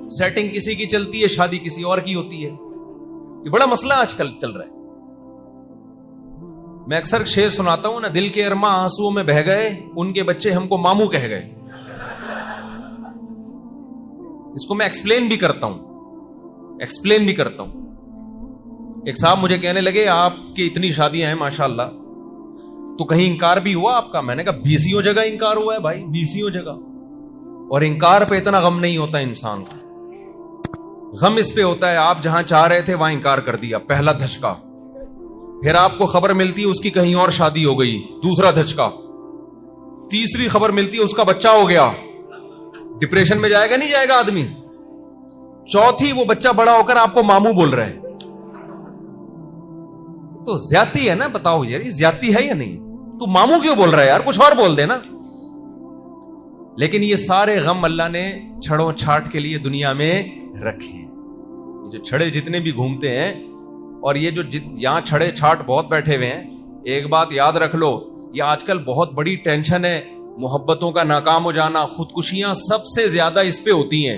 Setting کسی کی چلتی ہے, شادی کسی اور کی ہوتی ہے. یہ بڑا مسئلہ آج کل چل رہا ہے. میں اکثر شعر سناتا ہوں نا, دل کے ارماں آنسوؤں میں بہ گئے, ان کے بچے ہم کو ماموں کہہ گئے. اس کو میں ایکسپلین بھی کرتا ہوں. ایک صاحب مجھے کہنے لگے آپ کی اتنی شادیاں ہیں ماشاءاللہ, تو کہیں انکار بھی ہوا آپ کا؟ میں نے کہا 20 جگہ انکار ہوا ہے بھائی, 20 جگہ. اور انکار پہ اتنا غم نہیں ہوتا انسان کا, غم اس پہ ہوتا ہے آپ جہاں چاہ رہے تھے وہاں انکار کر دیا, پہلا دھچکا. پھر آپ کو خبر ملتی ہے اس کی کہیں اور شادی ہو گئی, دوسرا دھچکا. تیسری خبر ملتی ہے اس کا بچہ ہو گیا, ڈپریشن میں جائے گا نہیں جائے گا آدمی. چوتھی وہ بچہ بڑا ہو کر آپ کو ماموں بول رہا ہے. تو زیادتی ہے نا, بتاؤ یار یہ زیادتی ہے یا نہیں؟ تو ماموں کیوں بول رہا ہے یار, کچھ اور بول دے نا. لیکن یہ سارے غم اللہ نے چھڑوں چھاٹ کے لیے دنیا میں رکھے ہیں. یہ جو چھڑے جتنے بھی گھومتے ہیں, اور یہ جو یہاں چھڑے چھاٹ بہت بیٹھے ہوئے ہیں, ایک بات یاد رکھ لو, یہ آج کل بہت بڑی ٹینشن ہے, محبتوں کا ناکام ہو جانا, خودکشیاں سب سے زیادہ اس پہ ہوتی ہیں.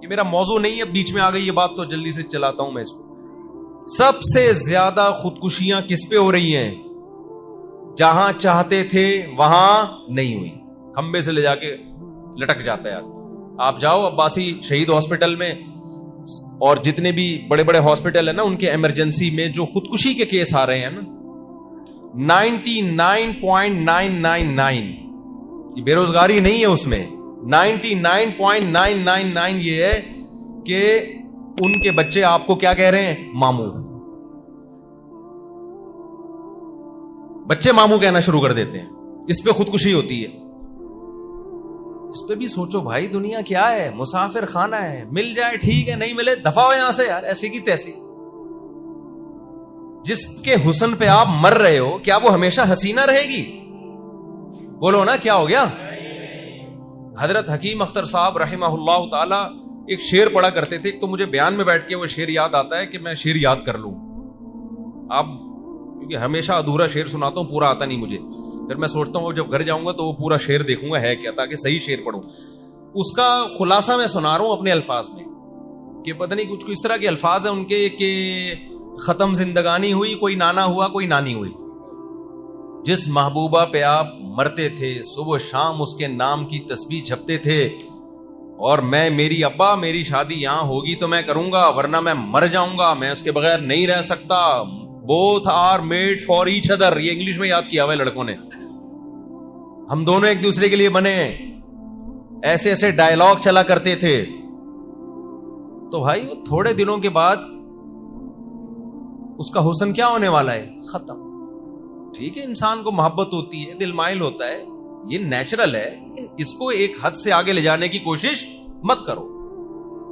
یہ میرا موضوع نہیں ہے, بیچ میں آ گئی یہ بات تو جلدی سے چلاتا ہوں میں اس کو. سب سے زیادہ خودکشیاں کس پہ ہو رہی ہیں؟ جہاں چاہتے تھے وہاں نہیں ہوئی, کھمبے سے لے جا کے لٹک جاتا ہے یار. آپ جاؤ عباسی شہید ہاسپٹل میں, اور جتنے بھی بڑے بڑے ہاسپٹل ہیں نا, ان کے ایمرجنسی میں جو خودکشی کے کیس آ رہے ہیں نا, 99.999 یہ بے روزگاری نہیں ہے اس میں, 99.999 یہ ہے کہ ان کے بچے آپ کو کیا کہہ رہے ہیں؟ ماموں. بچے ماموں کہنا شروع کر دیتے ہیں, اس پہ خودکشی ہوتی ہے. اس پہ بھی سوچو بھائی, دنیا کیا ہے؟ مسافر خانہ ہے, مل جائے ٹھیک ہے, نہیں ملے دفع ہو یہاں سے یار, ایسی کی تیسی. جس کے حسن پہ آپ مر رہے ہو, کیا وہ ہمیشہ حسینہ رہے گی؟ بولو نا, کیا ہو گیا؟ حضرت حکیم اختر صاحب رحمہ اللہ تعالی ایک شعر پڑھا کرتے تھے. ایک تو مجھے بیان میں بیٹھ کے وہ شعر یاد آتا ہے کہ میں شعر یاد کر لوں. آپ کیونکہ ہمیشہ ادھورا شعر سناتا ہوں, پورا آتا نہیں مجھے. پھر میں سوچتا ہوں جب گھر جاؤں گا تو وہ پورا شعر دیکھوں گا ہے کیا, تاکہ صحیح شعر پڑھوں. اس کا خلاصہ میں سنا رہا ہوں اپنے الفاظ میں, کہ پتہ نہیں کچھ اس طرح کے الفاظ ہیں ان کے کہ ختم زندگانی ہوئی, کوئی نانا ہوا کوئی نانی ہوئی. جس محبوبہ پہ آپ مرتے تھے, صبح شام اس کے نام کی تسبیح جپتے تھے, اور میں میری ابا میری شادی یہاں ہوگی تو میں کروں گا, ورنہ میں مر جاؤں گا, میں اس کے بغیر نہیں رہ سکتا. both are made for each other. یہ انگلش میں یاد کیا ہوا ہے لڑکوں نے. ہم دونوں ایک دوسرے کے لیے بنے ہیں. ایسے ایسے ڈائلاگ چلا کرتے تھے. تو بھائی وہ تھوڑے دنوں کے بعد اس کا حسن کیا ہونے والا ہے؟ ختم. ٹھیک ہے انسان کو محبت ہوتی ہے, دل مائل ہوتا ہے, یہ نیچرل ہے, لیکن اس کو ایک حد سے آگے لے جانے کی کوشش مت کرو.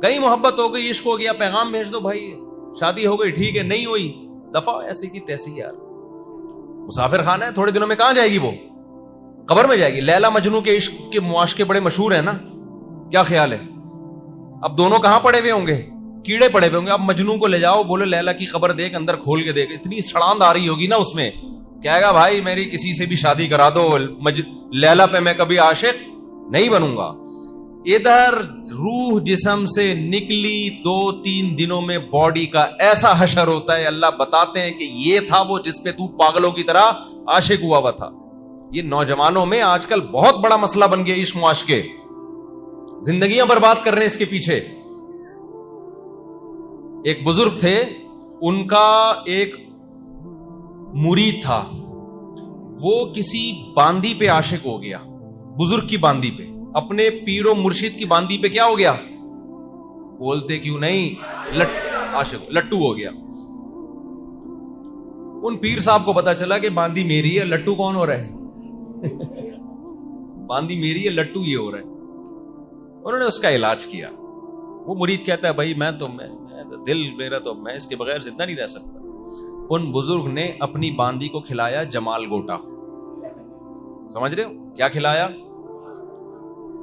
کہیں محبت ہو گئی, عشق ہو گیا, پیغام بھیج دو بھائی, شادی ہو گئی ٹھیک ہے, نہیں ہوئی دفعہ ایسی کی تیسی. یار مسافر خانہ ہے, تھوڑے دنوں میں کہاں جائے گی وہ؟ قبر میں جائے گی. لیلا مجنو کے عشق کے معاشقے بڑے مشہور ہیں نا, کیا خیال ہے؟ اب دونوں کہاں پڑے ہوئے ہوں گے؟ کیڑے پڑے ہوئے ہوں گے. اب مجنو کو لے جاؤ, بولے لیلا کی قبر دیکھ, اندر کھول کے دیکھ, اتنی سڑاند آ رہی ہوگی نا اس میں, کہے گا بھائی میری کسی سے بھی شادی کرا دو, لیلا پہ میں کبھی عاشق نہیں بنوں گا. ادھر روح جسم سے نکلی 2-3 دنوں میں باڈی کا ایسا حشر ہوتا ہے, اللہ بتاتے ہیں کہ یہ تھا وہ جس پہ تو پاگلوں کی طرح عاشق ہوا تھا. یہ نوجوانوں میں آج کل بہت بڑا مسئلہ بن گیا عشق معاشقے, زندگیاں برباد کر رہے ہیں اس کے پیچھے. ایک بزرگ تھے, ان کا ایک مرید تھا, وہ کسی باندی پہ عاشق ہو گیا, بزرگ کی باندی پہ, اپنے پیر و مرشد کی باندی پہ کیا ہو گیا؟ بولتے کیوں نہیں, عاشق, لٹو ہو گیا. ان پیر صاحب کو پتا چلا کہ باندی میری ہے, لٹو کون ہو رہا ہے؟ باندی میری ہے, لٹو یہ ہو رہا ہے. انہوں نے اس کا علاج کیا. وہ مرید کہتا ہے بھائی میں دل میرا تو میں اس کے بغیر زندہ نہیں رہ سکتا. ان بزرگ نے اپنی باندی کو کھلایا جمال گوٹا. سمجھ رہے ہو کیا کھلایا؟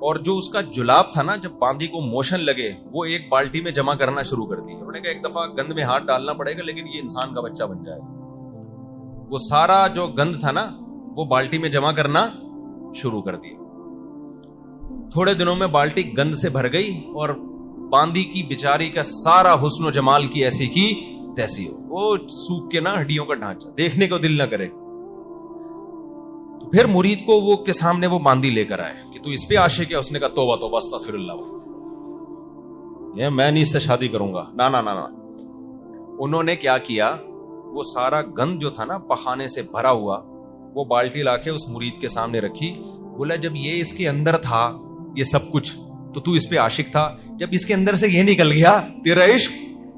اور جو اس کا جلاب تھا نا, جب باندی کو موشن لگے, وہ ایک بالٹی میں جمع کرنا شروع کر دی. انہوں نے کہا ایک دفعہ گند میں ہاتھ ڈالنا پڑے گا, لیکن یہ انسان کا بچہ بن جائے گا. وہ سارا جو گند تھا نا وہ بالٹی میں جمع کرنا شروع کر دیا. تھوڑے دنوں میں بالٹی گند سے بھر گئی اور باندی کی بیچاری کا سارا حسن و جمال کی ایسی کی تیسی ہو, وہ سوکھ کے نا ہڈیوں کا ڈھانچہ, دیکھنے کو دل نہ کرے. تو پھر مرید کو وہ کے سامنے وہ باندی لے کر آئے کہ تو اس پہ عاشق ہے. اس نے کہا توبہ توبہ استغفر اللہ, یہ میں نہیں اس سے شادی کروں گا. نا نا نا نا. انہوں نے کیا کیا, وہ سارا گند جو تھا نا پخانے سے بھرا ہوا, وہ بالٹی لا کے اس مرید کے سامنے رکھی. بولا جب یہ اس کے اندر تھا یہ سب کچھ تو اس پہ عاشق تھا, جب اس کے اندر سے یہ نکل گیا تیرا عشق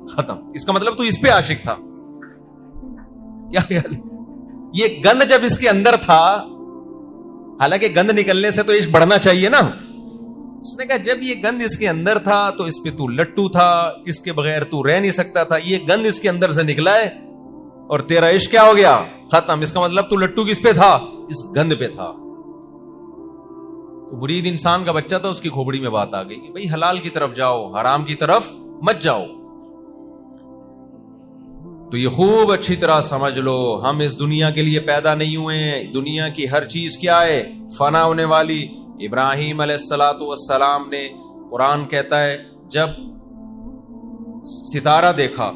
ختم. اس کا مطلب تو اس پہ عاشق تھا. کیا خیال ہے؟ یہ گند جب اس کے اندر تھا, حالانکہ گند نکلنے سے تو عشق بڑھنا چاہیے نا. اس نے کہا جب یہ گند اس کے اندر تھا تو اس پہ تو لٹو تھا, اس کے بغیر تو رہ نہیں سکتا تھا. یہ گند اس کے اندر سے نکلا ہے اور تیرا عشق کیا ہو گیا, ختم. اس کا مطلب تو لٹو کس پہ تھا, اس گند پہ تھا. تو مرید انسان کا بچہ تھا, اس کی کھوپڑی میں بات آ گئی کہ بھئی حلال کی طرف جاؤ, حرام کی طرف مت جاؤ. تو یہ خوب اچھی طرح سمجھ لو, ہم اس دنیا کے لیے پیدا نہیں ہوئے. دنیا کی ہر چیز کیا ہے, فنا ہونے والی. ابراہیم علیہ الصلوۃ والسلام نے, قرآن کہتا ہے جب ستارہ دیکھا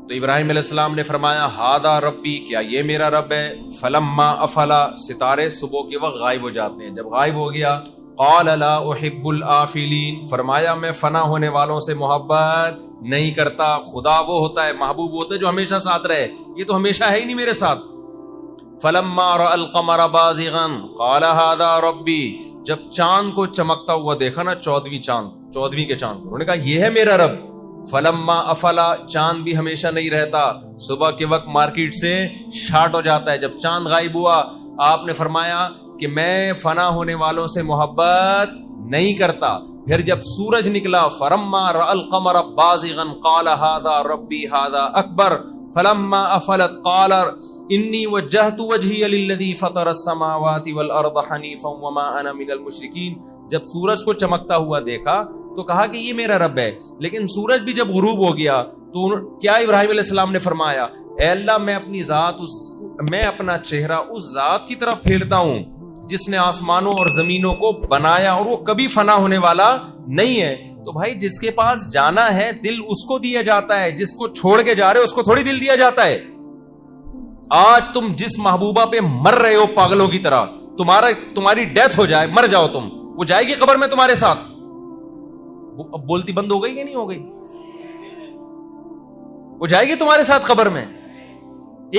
تو ابراہیم علیہ السلام نے فرمایا ہاذا ربی, کیا یہ میرا رب ہے. فلما افلا, ستارے صبح کے وقت غائب ہو جاتے ہیں, جب غائب ہو گیا قال لا احب الآفلین, فرمایا میں فنا ہونے والوں سے محبت نہیں کرتا. خدا وہ ہوتا ہے, محبوب ہوتا ہے جو ہمیشہ ساتھ رہے, یہ تو ہمیشہ ہے ہی نہیں میرے ساتھ. فلما رأى القمر بازغا قال هذا ربی, جب چاند کو چمکتا ہوا دیکھا نا, 14ویں کے چاند, انہوں نے کہا یہ ہے میرا رب. فلما افلا, چاند بھی ہمیشہ نہیں رہتا, صبح کے وقت مارکیٹ سے شارٹ ہو جاتا ہے. جب چاند غائب ہوا آپ نے فرمایا کہ میں فنا ہونے والوں سے محبت نہیں کرتا. پھر جب سورج نکلا فلما رأى القمر بازغا قال هذا ربی هذا اکبر. فلما افلت قال انی وجہت وجہی للذی فطر السماوات والارض حنیفا وما انا من المشرکین. جب سورج کو چمکتا ہوا دیکھا تو کہا کہ یہ میرا رب ہے. لیکن سورج بھی جب غروب ہو گیا تو کیا ابراہیم علیہ السلام نے فرمایا اے اللہ میں اپنا چہرہ اس ذات کی طرف پھیرتا ہوں جس نے آسمانوں اور زمینوں کو بنایا اور وہ کبھی فنا ہونے والا نہیں ہے. تو بھائی جس کے پاس جانا ہے دل اس کو دیا جاتا ہے, جس کو چھوڑ کے جا رہے اس کو تھوڑی دل دیا جاتا ہے. آج تم جس محبوبہ پہ مر رہے ہو پاگلوں کی طرح, تمہاری ڈیتھ ہو جائے, مر جاؤ تم, وہ جائے گی قبر میں تمہارے ساتھ. اب بولتی بند ہو گئی کہ نہیں ہو گئی؟ وہ جائے گی تمہارے ساتھ قبر میں.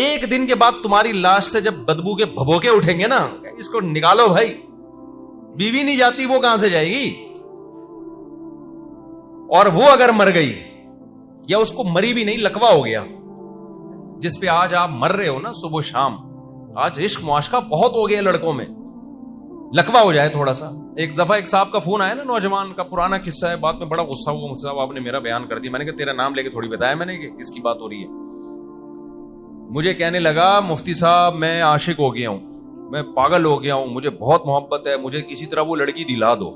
ایک دن کے بعد تمہاری لاش سے جب بدبو کے بھبوکے اٹھیں گے نا, اس کو نکالو بھائی. بیوی نہیں جاتی, وہ کہاں سے جائے گی؟ اور وہ اگر مر گئی یا اس کو مری بھی نہیں, لکوا ہو گیا, جس پہ آج آپ مر رہے ہو نا صبح شام. آج عشق معاشقہ بہت ہو گیا لڑکوں میں, لکوا ہو جائے تھوڑا سا. ایک دفعہ ایک صاحب کا فون آیا نا, نوجوان کا, پرانا قصہ ہے, بعد میں بڑا غصہ ہوا مجھ سے, آپ نے میرا بیان کر دیا. میں نے کہا تیرا نام لے کے تھوڑی بتایا میں نے کہ کس کی بات ہو رہی ہے. مجھے کہنے لگا مفتی صاحب میں عاشق ہو گیا ہوں, میں پاگل ہو گیا ہوں, مجھے بہت محبت ہے, مجھے کسی طرح وہ لڑکی دلا دو.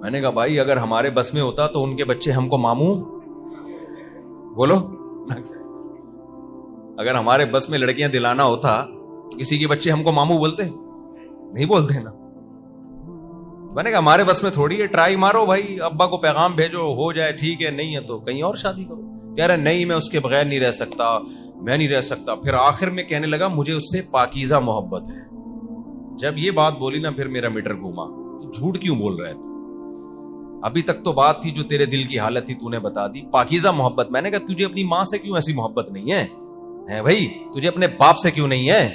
میں نے کہا بھائی اگر ہمارے بس میں ہوتا تو ان کے بچے ہم کو ماموں بولو, اگر ہمارے بس میں لڑکیاں دلانا ہوتا کسی کے بچے ہم کو ماموں بولتے نہیں بولتے نا. میں نے کہا ہمارے بس میں تھوڑی ہے, ٹرائی مارو بھائی, ابا کو پیغام بھیجو, ہو جائے ٹھیک ہے, نہیں ہے تو کہیں اور شادی کرو. کہہ رہے نہیں میں اس کے بغیر نہیں رہ سکتا, میں نہیں رہ سکتا. پھر آخر میں کہنے لگا مجھے اس سے پاکیزہ محبت ہے. جب یہ بات بولی نا پھر میرا میٹر گھوما, جھوٹ کیوں بول رہے تھے, ابھی تک تو بات تھی جو تیرے دل کی حالت تھی تو نے بتا دی. پاکیزہ محبت. میں نے کہا تجھے اپنی ماں سے کیوں ایسی محبت نہیں ہے بھائی, تجھے اپنے باپ سے کیوں نہیں ہے؟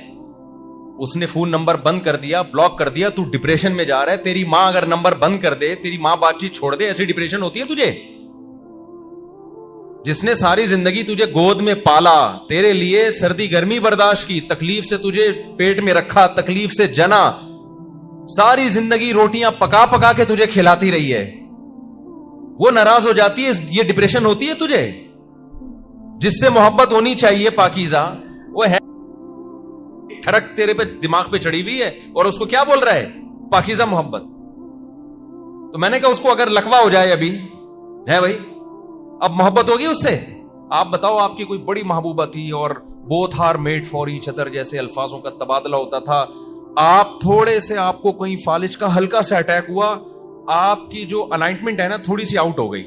اس نے فون نمبر بند کر دیا, بلاک کر دیا, تو ڈپریشن میں جا رہا ہے. تیری ماں اگر نمبر بند کر دے, تیری ماں بات چیت چھوڑ دے, ایسی ڈپریشن ہوتی ہے تجھے؟ جس نے ساری زندگی تجھے گود میں پالا, تیرے لیے سردی گرمی برداشت کی, تکلیف سے تجھے پیٹ میں رکھا, تکلیف سے جنا, ساری زندگی روٹیاں پکا پکا کے تجھے کھلاتی رہی ہے, وہ ناراض ہو جاتی ہے, یہ ڈپریشن ہوتی ہے تجھے؟ جس سے محبت ہونی چاہیے پاکیزہ, وہ ہے ٹھڑک تیرے پہ دماغ پہ چڑھی ہوئی ہے اور اس کو کیا بول رہا ہے پاکیزہ محبت. تو میں نے کہا اس کو اگر لکوا ہو جائے ابھی ہے بھائی, اب محبت ہوگی اس سے؟ آپ بتاؤ, آپ کی کوئی بڑی محبوبہ تھی اور both are made for each other جیسے الفاظوں کا تبادلہ ہوتا تھا, آپ تھوڑے سے, آپ کو کہیں فالج کا ہلکا سے اٹیک ہوا, آپ کی جو الائنمنٹ ہے نا تھوڑی سی آؤٹ ہو گئی,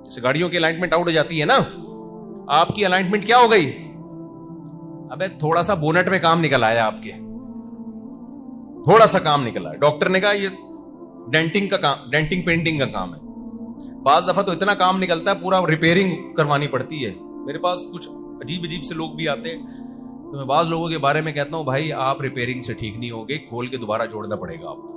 جیسے گاڑیوں کی الائنمنٹ آؤٹ ہو جاتی ہے نا, آپ کی الائنمنٹ کیا ہو گئی, ابے تھوڑا سا بونٹ میں کام نکل آیا, آپ کے تھوڑا سا کام نکل آیا. ڈاکٹر نے کہا یہ ڈینٹنگ کا کام, ڈینٹنگ پینٹنگ کا کام ہے. بعض دفعہ تو اتنا کام نکلتا ہے پورا ریپیئرنگ کروانی پڑتی ہے. میرے پاس کچھ عجیب عجیب سے لوگ بھی آتے ہیں, تو میں بعض لوگوں کے بارے میں کہتا ہوں بھائی آپ ریپیئرنگ سے ٹھیک نہیں ہوگے, کھول کے دوبارہ جوڑنا پڑے گا آپ کو.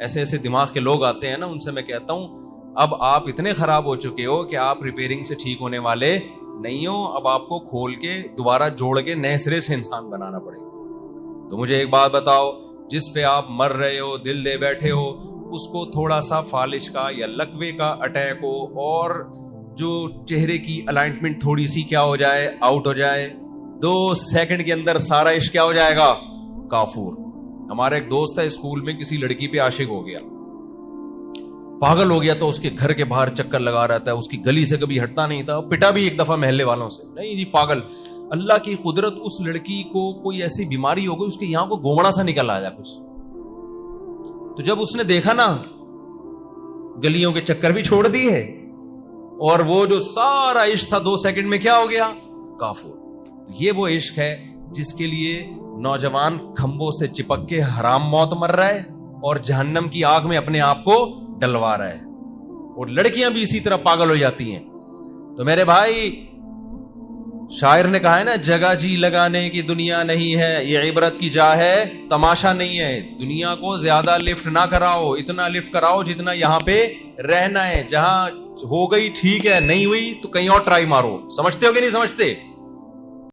ایسے ایسے دماغ کے لوگ آتے ہیں نا, ان سے میں کہتا ہوں اب آپ اتنے خراب ہو چکے ہو کہ آپ ریپیئرنگ سے ٹھیک ہونے والے نہیں ہو, اب آپ کو کھول کے دوبارہ جوڑ کے نئے سرے سے انسان بنانا پڑے گا. تو مجھے ایک بات بتاؤ, جس پہ آپ مر رہے ہو, دل دے بیٹھے ہو, اس کو تھوڑا سا فالج کا یا لکوے کا اٹیک ہو اور جو چہرے کی الائنمنٹ تھوڑی سی کیا ہو جائے, آؤٹ ہو جائے, 2 سیکنڈ کے اندر سارا عشق کیا ہو جائے گا, کافور. ہمارا ایک دوست ہے اسکول میں کسی لڑکی پہ عاشق ہو گیا, پاگل ہو گیا, تو اس کے گھر کے باہر چکر لگا رہتا ہے, اس کی گلی سے کبھی ہٹتا نہیں تھا, پٹا بھی ایک دفعہ محلے والوں سے, نہیں جی پاگل. اللہ کی قدرت, اس لڑکی کو کوئی ایسی بیماری ہو گئی, اس کے یہاں کو گومڑا سا نکل آیا کچھ. تو جب اس نے دیکھا نا گلیوں کے چکر بھی چھوڑ دیے اور وہ جو سارا عشق تھا 2 سیکنڈ میں کیا ہو گیا, کافور. یہ وہ عشق ہے جس کے لیے نوجوان کھمبوں سے چپک کے حرام موت مر رہا ہے اور جہنم کی آگ میں اپنے آپ کو ڈلوا رہا ہے, اور لڑکیاں بھی اسی طرح پاگل ہو جاتی ہیں. تو میرے بھائی, شاعر نے کہا ہے نا, جگہ جی لگانے کی دنیا نہیں ہے, یہ عبرت کی جا ہے, تماشا نہیں ہے. دنیا کو زیادہ لفٹ نہ کراؤ, اتنا لفٹ کراؤ جتنا یہاں پہ رہنا ہے. جہاں ہو گئی ٹھیک ہے, نہیں ہوئی تو کہیں اور ٹرائی مارو. سمجھتے ہو کہ نہیں سمجھتے؟